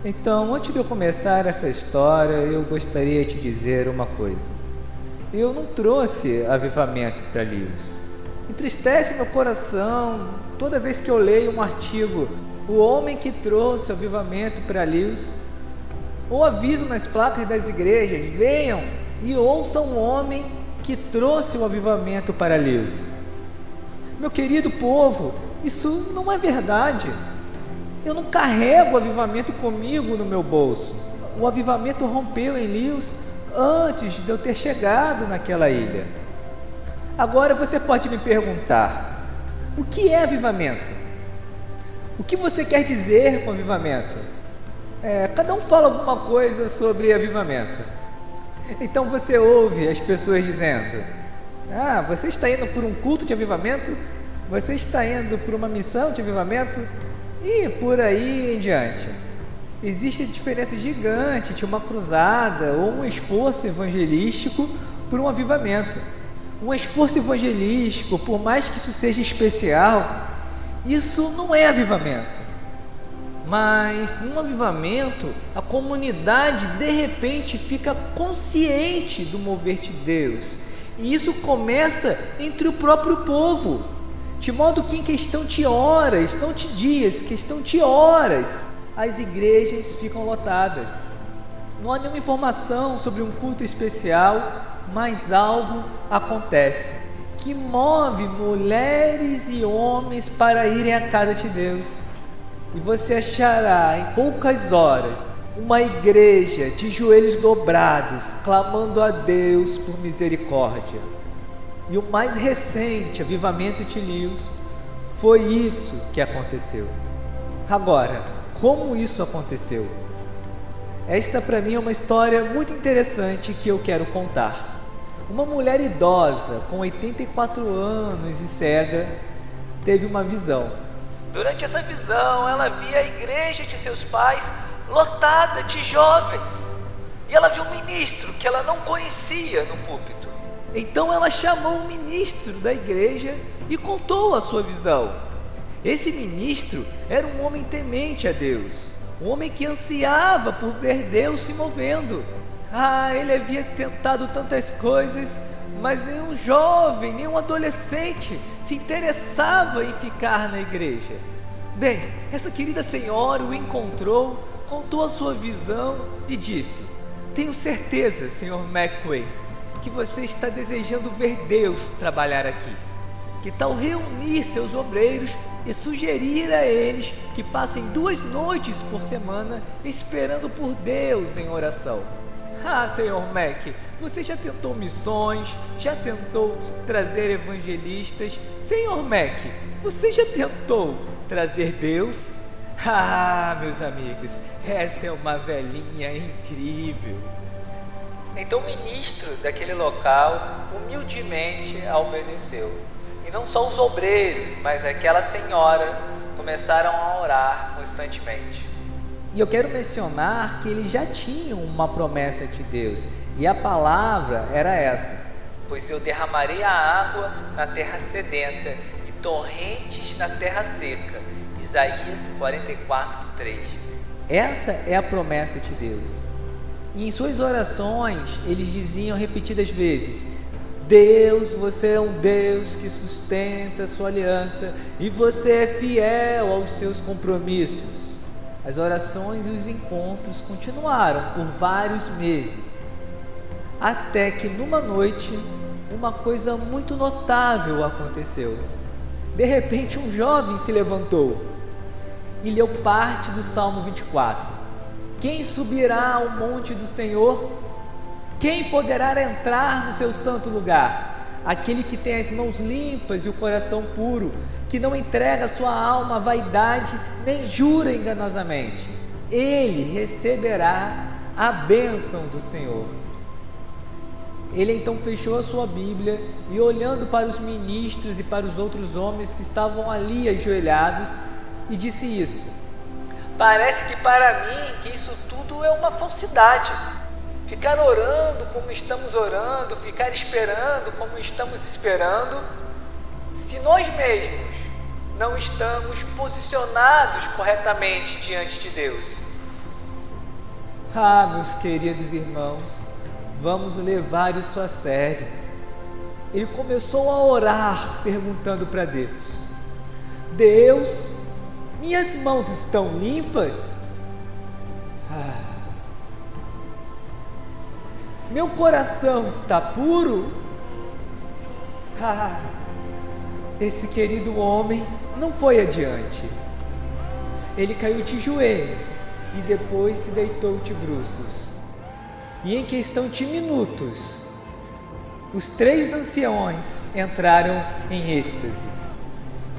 Então, antes de eu começar essa história, eu gostaria de dizer uma coisa. Eu não trouxe avivamento para Lewis. Entristece meu coração toda vez que eu leio um artigo, o homem que trouxe o avivamento para Lewis, ou aviso nas placas das igrejas, venham e ouçam o homem que trouxe o avivamento para Lewis. Meu querido povo, isso não é verdade. Eu não carrego o avivamento comigo no meu bolso. O avivamento rompeu em Lewis antes de eu ter chegado naquela ilha. Agora você pode me perguntar, o que é avivamento? O que você quer dizer com avivamento? Cada um fala alguma coisa sobre avivamento. Então você ouve as pessoas dizendo, você está indo por um culto de avivamento? Você está indo por uma missão de avivamento? E por aí em diante. Existe diferença gigante de uma cruzada ou um esforço evangelístico por um avivamento. Um esforço evangelístico, por mais que isso seja especial, isso não é avivamento. Mas num avivamento, a comunidade de repente fica consciente do mover de Deus. E isso começa entre o próprio povo. De modo que em questão de horas, não de dias, questão de horas, as igrejas ficam lotadas. Não há nenhuma informação sobre um culto especial, mas algo acontece, que move mulheres e homens para irem à casa de Deus. E você achará em poucas horas uma igreja de joelhos dobrados, clamando a Deus por misericórdia. E o mais recente avivamento de Lewis foi isso que aconteceu. Agora, como isso aconteceu? Esta para mim é uma história muito interessante que eu quero contar. Uma mulher idosa com 84 anos e cega teve uma visão. Durante essa visão, ela via a igreja de seus pais lotada de jovens. E ela viu um ministro que ela não conhecia no púlpito. Então ela chamou o ministro da igreja e contou a sua visão. Esse ministro era um homem temente a Deus, um homem que ansiava por ver Deus se movendo. Ele havia tentado tantas coisas, mas nenhum jovem, nenhum adolescente se interessava em ficar na igreja. Bem, essa querida senhora o encontrou, contou a sua visão e disse: tenho certeza, Sr. McQuay, que você está desejando ver Deus trabalhar aqui. Que tal reunir seus obreiros e sugerir a eles que passem 2 noites por semana esperando por Deus em oração? Sr. Mac, você já tentou missões, já tentou trazer evangelistas? Sr. Mac, você já tentou trazer Deus? Meus amigos, essa é uma velhinha incrível. Então o ministro daquele local humildemente a obedeceu. E não só os obreiros, mas aquela senhora começaram a orar constantemente. E eu quero mencionar que eles já tinham uma promessa de Deus. E a palavra era essa: pois eu derramarei a água na terra sedenta e torrentes na terra seca. Isaías 44:3. Essa é a promessa de Deus. E em suas orações, eles diziam repetidas vezes: Deus, você é um Deus que sustenta a sua aliança e você é fiel aos seus compromissos. As orações e os encontros continuaram por vários meses, até que numa noite, uma coisa muito notável aconteceu. De repente, um jovem se levantou e leu parte do Salmo 24. Quem subirá ao monte do Senhor? Quem poderá entrar no seu santo lugar? Aquele que tem as mãos limpas e o coração puro, que não entrega sua alma à vaidade, nem jura enganosamente. Ele receberá a bênção do Senhor. Ele então fechou a sua Bíblia e, olhando para os ministros e para os outros homens que estavam ali ajoelhados, e disse isso: parece que para mim que isso tudo é uma falsidade. Ficar orando como estamos orando, ficar esperando como estamos esperando, se nós mesmos não estamos posicionados corretamente diante de Deus. Ah, meus queridos irmãos, vamos levar isso a sério. Ele começou a orar, perguntando para Deus: Deus, minhas mãos estão limpas? Meu coração está puro? Esse querido homem não foi adiante. Ele caiu de joelhos e depois se deitou de bruços. E em questão de minutos, os 3 anciões entraram em êxtase.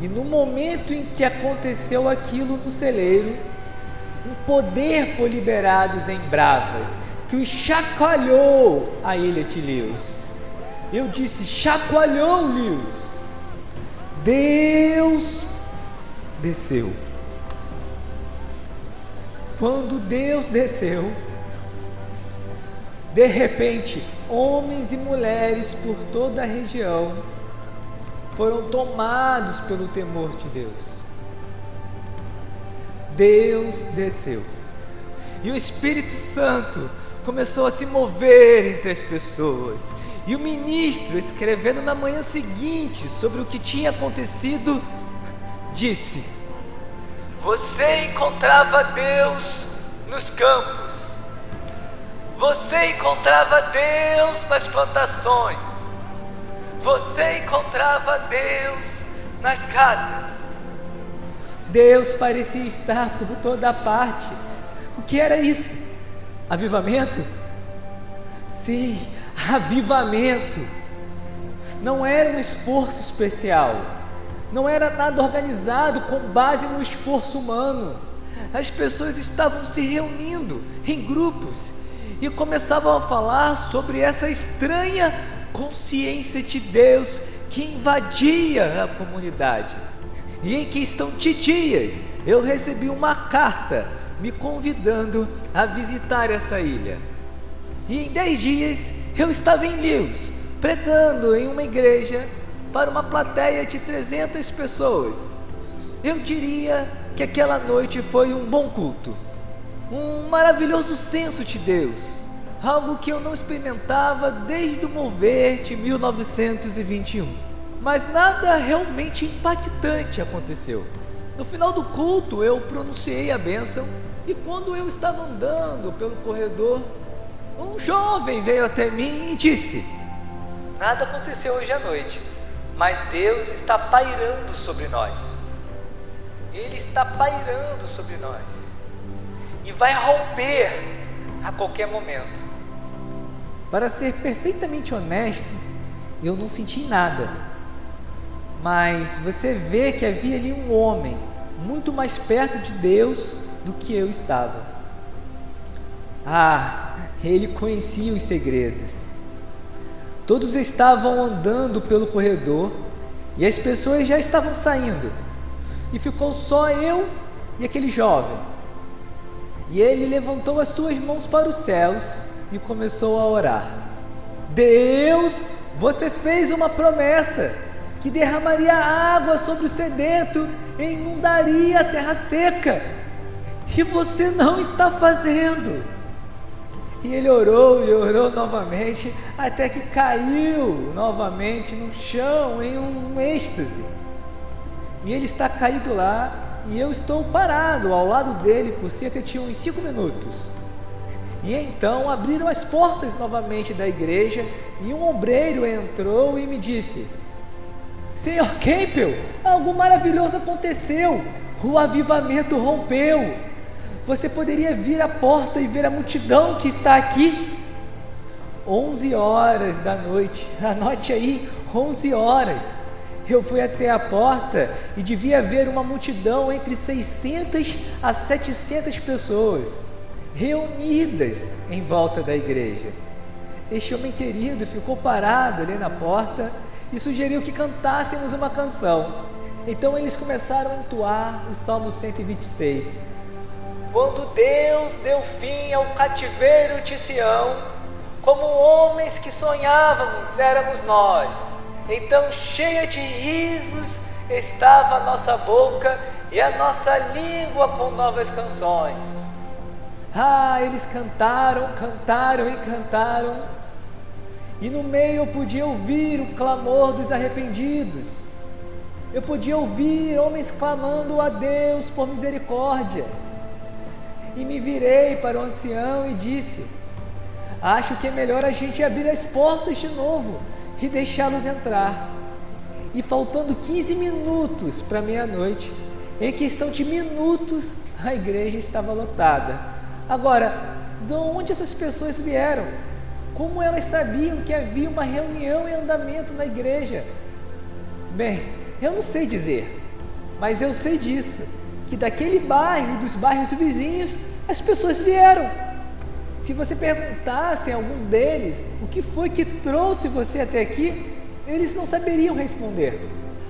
E no momento em que aconteceu aquilo no celeiro, um poder foi liberado em Bravas, que os chacoalhou a ilha de Lios. Eu disse: chacoalhou Lios. Deus desceu. Quando Deus desceu, de repente, homens e mulheres por toda a região foram tomados pelo temor de Deus. Deus desceu. E o Espírito Santo começou a se mover entre as pessoas. E o ministro, escrevendo na manhã seguinte sobre o que tinha acontecido, disse: você encontrava Deus nos campos, você encontrava Deus nas plantações, você encontrava Deus nas casas. Deus parecia estar por toda parte. O que era isso? Avivamento? Sim, avivamento. Não era um esforço especial, não era nada organizado com base no esforço humano. As pessoas estavam se reunindo em grupos e começavam a falar sobre essa estranha consciência de Deus que invadia a comunidade. E em questão de dias, eu recebi uma carta me convidando a visitar essa ilha. E em 10 dias eu estava em Lios, pregando em uma igreja para uma plateia de 300 pessoas. Eu diria que aquela noite foi um bom culto, um maravilhoso senso de Deus, algo que eu não experimentava desde o mover de 1921. Mas nada realmente impactante aconteceu. No final do culto eu pronunciei a bênção, e quando eu estava andando pelo corredor, um jovem veio até mim e disse: nada aconteceu hoje à noite, mas Deus está pairando sobre nós. Ele está pairando sobre nós e vai romper a qualquer momento. Para ser perfeitamente honesto, eu não senti nada, mas você vê que havia ali um homem muito mais perto de Deus do que eu estava. Ele conhecia os segredos. Todos estavam andando pelo corredor e as pessoas já estavam saindo, e ficou só eu e aquele jovem. E ele levantou as suas mãos para os céus e começou a orar: Deus, você fez uma promessa que derramaria água sobre o sedento e inundaria a terra seca, e você não está fazendo. E ele orou e orou novamente, até que caiu novamente no chão em um êxtase. E ele está caído lá, e eu estou parado ao lado dele por cerca de uns 5 minutos. E então abriram as portas novamente da igreja, e um obreiro entrou e me disse: Senhor Campbell, algo maravilhoso aconteceu, o avivamento rompeu. Você poderia vir à porta e ver a multidão que está aqui. 11 horas da noite, anote aí, 11 horas. Eu fui até a porta e devia haver uma multidão entre 600 a 700 pessoas reunidas em volta da igreja. Este homem querido ficou parado ali na porta e sugeriu que cantássemos uma canção. Então eles começaram a entoar o Salmo 126. Quando Deus deu fim ao cativeiro de Sião, como homens que sonhávamos éramos nós. Então, cheia de risos estava a nossa boca e a nossa língua com novas canções. Eles cantaram, cantaram e cantaram. E no meio eu podia ouvir o clamor dos arrependidos. Eu podia ouvir homens clamando a Deus por misericórdia. E me virei para o ancião e disse: acho que é melhor a gente abrir as portas de novo e deixá-los entrar. E faltando 15 minutos para meia-noite, em questão de minutos, a igreja estava lotada. Agora, de onde essas pessoas vieram? Como elas sabiam que havia uma reunião em andamento na igreja? Bem, eu não sei dizer, mas eu sei disso, que daquele bairro, dos bairros vizinhos, as pessoas vieram. Se você perguntasse a algum deles o que foi que trouxe você até aqui, eles não saberiam responder.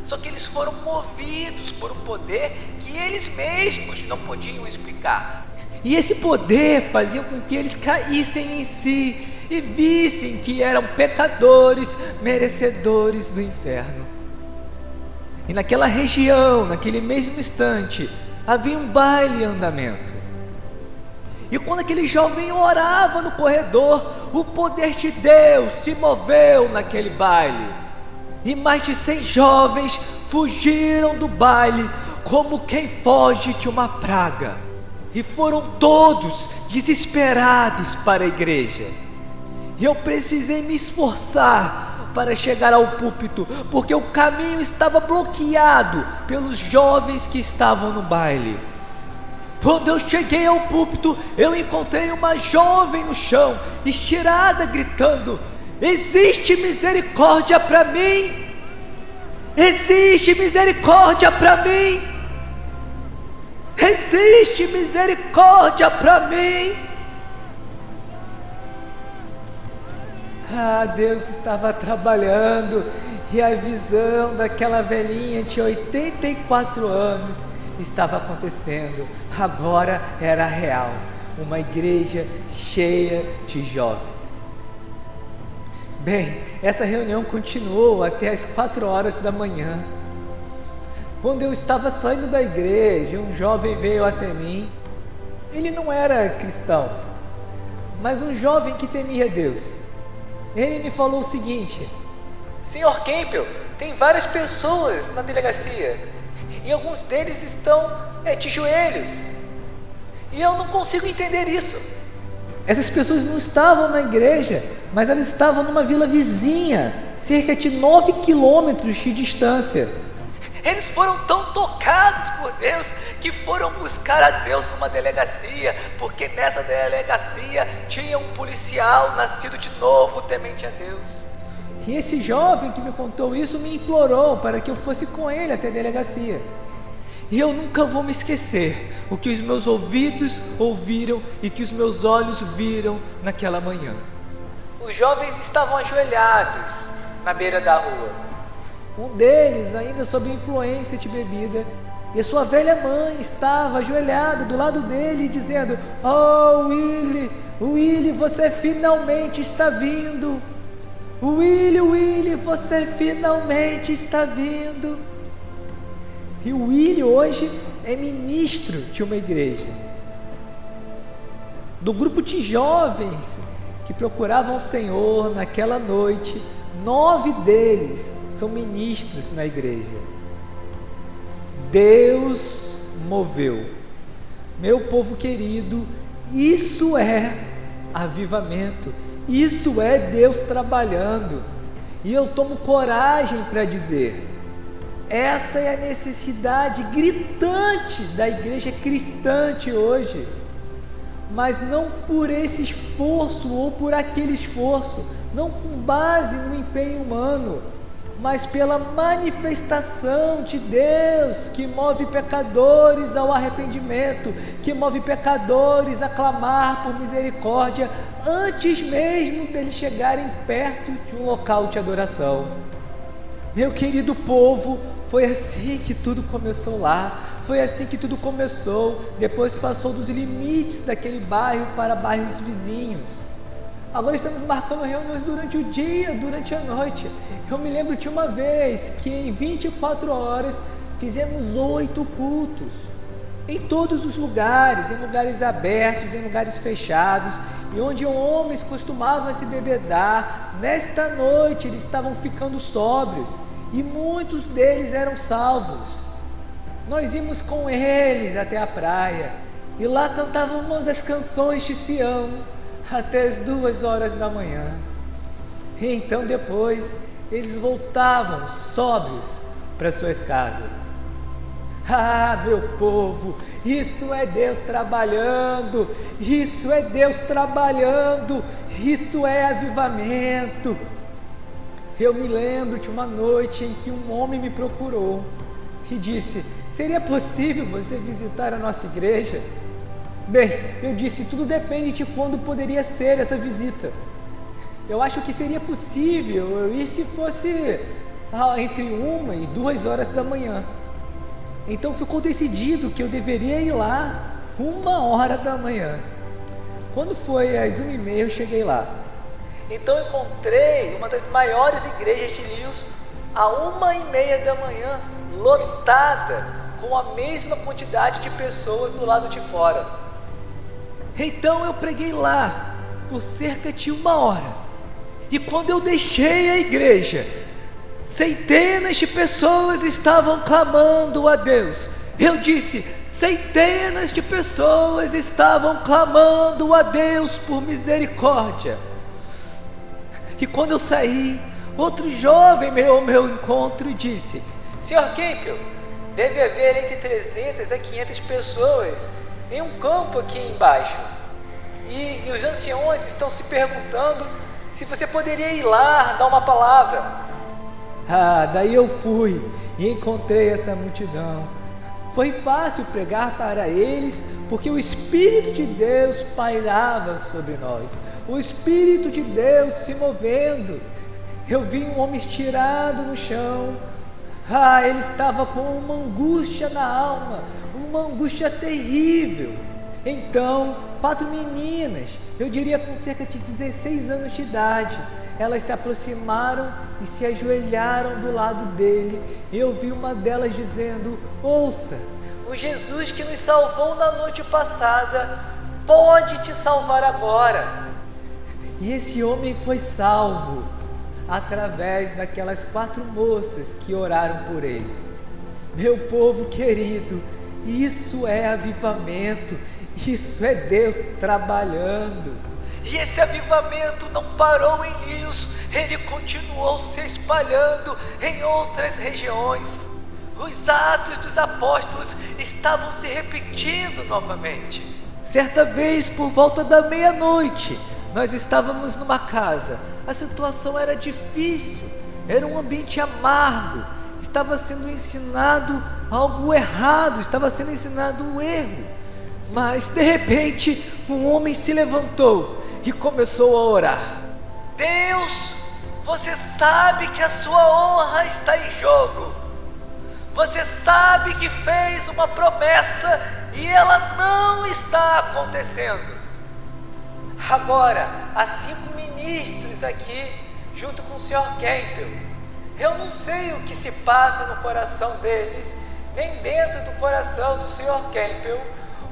Só que eles foram movidos por um poder que eles mesmos não podiam explicar. E esse poder fazia com que eles caíssem em si e vissem que eram pecadores, merecedores do inferno. E naquela região, naquele mesmo instante, havia um baile em andamento. E quando aquele jovem orava no corredor, o poder de Deus se moveu naquele baile. E mais de 100 jovens fugiram do baile como quem foge de uma praga. E foram todos desesperados para a igreja. E eu precisei me esforçar para chegar ao púlpito, porque o caminho estava bloqueado pelos jovens que estavam no baile. Quando eu cheguei ao púlpito, eu encontrei uma jovem no chão, estirada, gritando: existe misericórdia para mim? Existe misericórdia para mim? Existe misericórdia para mim? Deus estava trabalhando, e a visão daquela velhinha de 84 anos estava acontecendo. Agora era real, uma igreja cheia de jovens. Bem, essa reunião continuou até as 4 horas da manhã. Quando eu estava saindo da igreja, um jovem veio até mim. Ele não era cristão, mas um jovem que temia Deus. Ele me falou o seguinte: Sr. Campbell, tem várias pessoas na delegacia e alguns deles estão de joelhos, e eu não consigo entender isso. Essas pessoas não estavam na igreja, mas elas estavam numa vila vizinha, cerca de 9 quilômetros de distância. Eles foram tão tocados por Deus que foram buscar a Deus numa delegacia, porque nessa delegacia tinha um policial nascido de novo, temente a Deus. E esse jovem que me contou isso me implorou para que eu fosse com ele até a delegacia. E eu nunca vou me esquecer o que os meus ouvidos ouviram e que os meus olhos viram naquela manhã. Os jovens estavam ajoelhados na beira da rua. Um deles ainda sob influência de bebida, e a sua velha mãe estava ajoelhada do lado dele, dizendo: oh, Willy, você finalmente está vindo. Willy, você finalmente está vindo. E o Willy hoje é ministro de uma igreja. Do grupo de jovens que procuravam o Senhor naquela noite, 9 deles são ministros na igreja. Deus moveu. Meu povo querido, isso é avivamento, isso é Deus trabalhando. E eu tomo coragem para dizer: essa é a necessidade gritante da igreja cristã de hoje. Mas não por esse esforço ou por aquele esforço, não com base no empenho humano, mas pela manifestação de Deus que move pecadores ao arrependimento, que move pecadores a clamar por misericórdia antes mesmo deles chegarem perto de um local de adoração. Meu querido povo, foi assim que tudo começou lá, foi assim que tudo começou, depois passou dos limites daquele bairro para bairros vizinhos. Agora estamos marcando reuniões durante o dia, durante a noite. Eu me lembro de uma vez que em 24 horas fizemos 8 cultos. em todos os lugares, em lugares abertos, em lugares fechados, e onde homens costumavam se bebedar. Nesta noite eles estavam ficando sóbrios, e muitos deles eram salvos. Nós íamos com eles até a praia, e lá cantávamos as canções de Sião, até as 2 horas da manhã. E então depois eles voltavam sóbrios para suas casas. Ah, meu povo, isso é Deus trabalhando, isso é Deus trabalhando, isso é avivamento. Eu me lembro de uma noite em que um homem me procurou e disse: seria possível você visitar a nossa igreja? Bem, eu disse: tudo depende de quando poderia ser essa visita. Eu acho que seria possível eu ir se fosse entre 1 e 2 horas da manhã. Então ficou decidido que eu deveria ir lá 1 hora da manhã. Quando foi às 1h30 eu cheguei lá. Então encontrei uma das maiores igrejas de Lewes à 1h30 da manhã, lotada, com a mesma quantidade de pessoas do lado de fora. Então eu preguei lá por cerca de 1 hora. E quando eu deixei a igreja, centenas de pessoas estavam clamando a Deus. Eu disse: centenas de pessoas estavam clamando a Deus por misericórdia. E quando eu saí, outro jovem veio ao meu encontro e disse: Sr. Campbell, deve haver entre 300 a 500 pessoas em um campo aqui embaixo. E os anciões estão se perguntando se você poderia ir lá dar uma palavra. Daí eu fui e encontrei essa multidão. Foi fácil pregar para eles, porque o Espírito de Deus pairava sobre nós, o Espírito de Deus se movendo. Eu vi um homem estirado no chão. Ele estava com uma angústia na alma, uma angústia terrível. Então, 4 meninas, eu diria com cerca de 16 anos de idade, elas se aproximaram e se ajoelharam do lado dele. E eu vi uma delas dizendo: ouça, o Jesus que nos salvou na noite passada pode te salvar agora. E esse homem foi salvo através daquelas 4 moças que oraram por ele. Meu povo querido, isso é avivamento, isso é Deus trabalhando. E esse avivamento não parou em Lewes, ele continuou se espalhando em outras regiões. Os atos dos apóstolos estavam se repetindo novamente. Certa vez, por volta da meia-noite, nós estávamos numa casa. A situação era difícil, era um ambiente amargo, estava sendo ensinado algo errado, estava sendo ensinado um erro. Mas de repente um homem se levantou e começou a orar: Deus, você sabe que a sua honra está em jogo. Você sabe que fez uma promessa e ela não está acontecendo. Agora, há 5 ministros aqui junto com o Sr. Campbell. Eu não sei o que se passa no coração deles, nem dentro do coração do Sr. Campbell,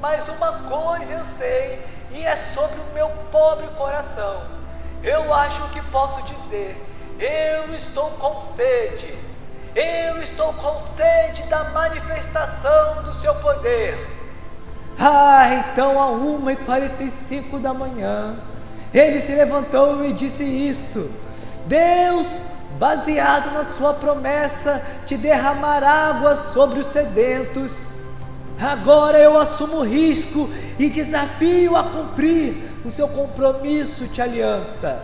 mas uma coisa eu sei, e é sobre o meu pobre coração. Eu acho que posso dizer: eu estou com sede, eu estou com sede da manifestação do seu poder. Então, a 1h45 da manhã, ele se levantou e disse isso: Deus, baseado na sua promessa de derramar água sobre os sedentos, agora eu assumo o risco e desafio a cumprir o seu compromisso de aliança.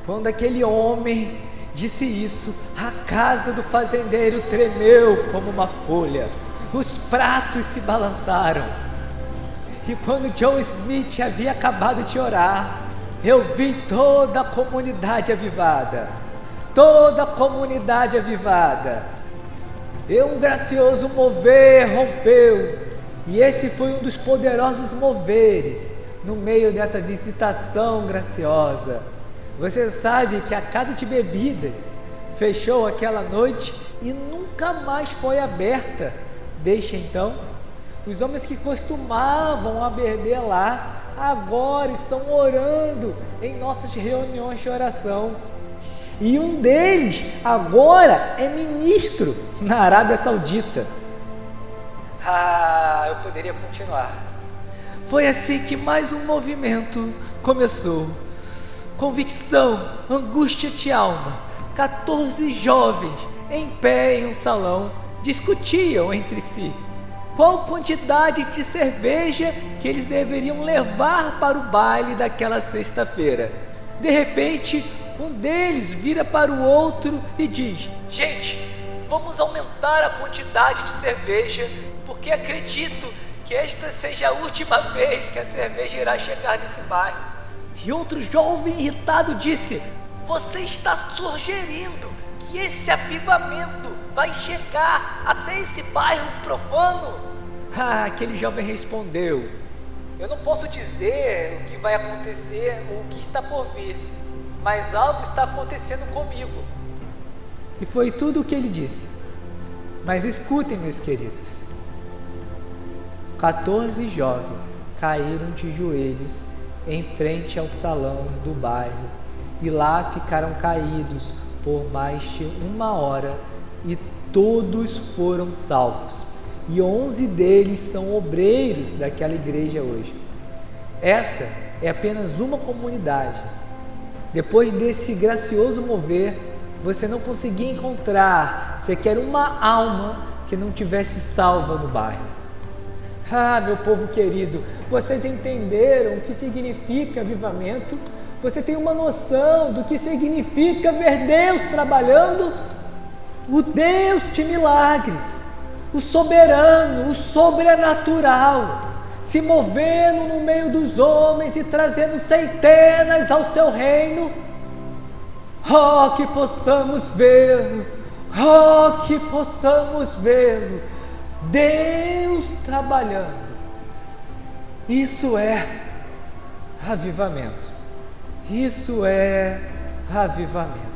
Quando aquele homem disse isso, a casa do fazendeiro tremeu como uma folha, os pratos se balançaram. E quando John Smith havia acabado de orar, eu vi toda a comunidade avivada, toda a comunidade avivada. E um gracioso mover rompeu, e esse foi um dos poderosos moveres no meio dessa visitação graciosa. Você sabe que a casa de bebidas fechou aquela noite e nunca mais foi aberta desde então. Os homens que costumavam a beber lá, agora estão orando em nossas reuniões de oração. E um deles agora é ministro na Arábia Saudita. Eu poderia continuar. Foi assim que mais um movimento começou. Convicção, angústia de alma. 14 jovens em pé em um salão discutiam entre si qual quantidade de cerveja que eles deveriam levar para o baile daquela sexta-feira. De repente, um deles vira para o outro e diz: gente, vamos aumentar a quantidade de cerveja, porque acredito que esta seja a última vez que a cerveja irá chegar nesse bairro. E outro jovem irritado disse: você está sugerindo que esse avivamento vai chegar até esse bairro profano? Aquele jovem respondeu: eu não posso dizer o que vai acontecer ou o que está por vir, mas algo está acontecendo comigo. E foi tudo o que ele disse. Mas escutem, meus queridos, 14 jovens caíram de joelhos em frente ao salão do bairro e lá ficaram caídos por mais de 1 hora e todos foram salvos. E 11 deles são obreiros daquela igreja hoje. Essa é apenas uma comunidade. Depois desse gracioso mover, você não conseguia encontrar sequer uma alma que não tivesse salva no bairro. Meu povo querido, vocês entenderam o que significa avivamento? Você tem uma noção do que significa ver Deus trabalhando? O Deus de milagres, o soberano, o sobrenatural, se movendo no meio dos homens e trazendo centenas ao seu reino. Que possamos vê-lo, que possamos vê-lo, Deus trabalhando. Isso é avivamento. Isso é avivamento.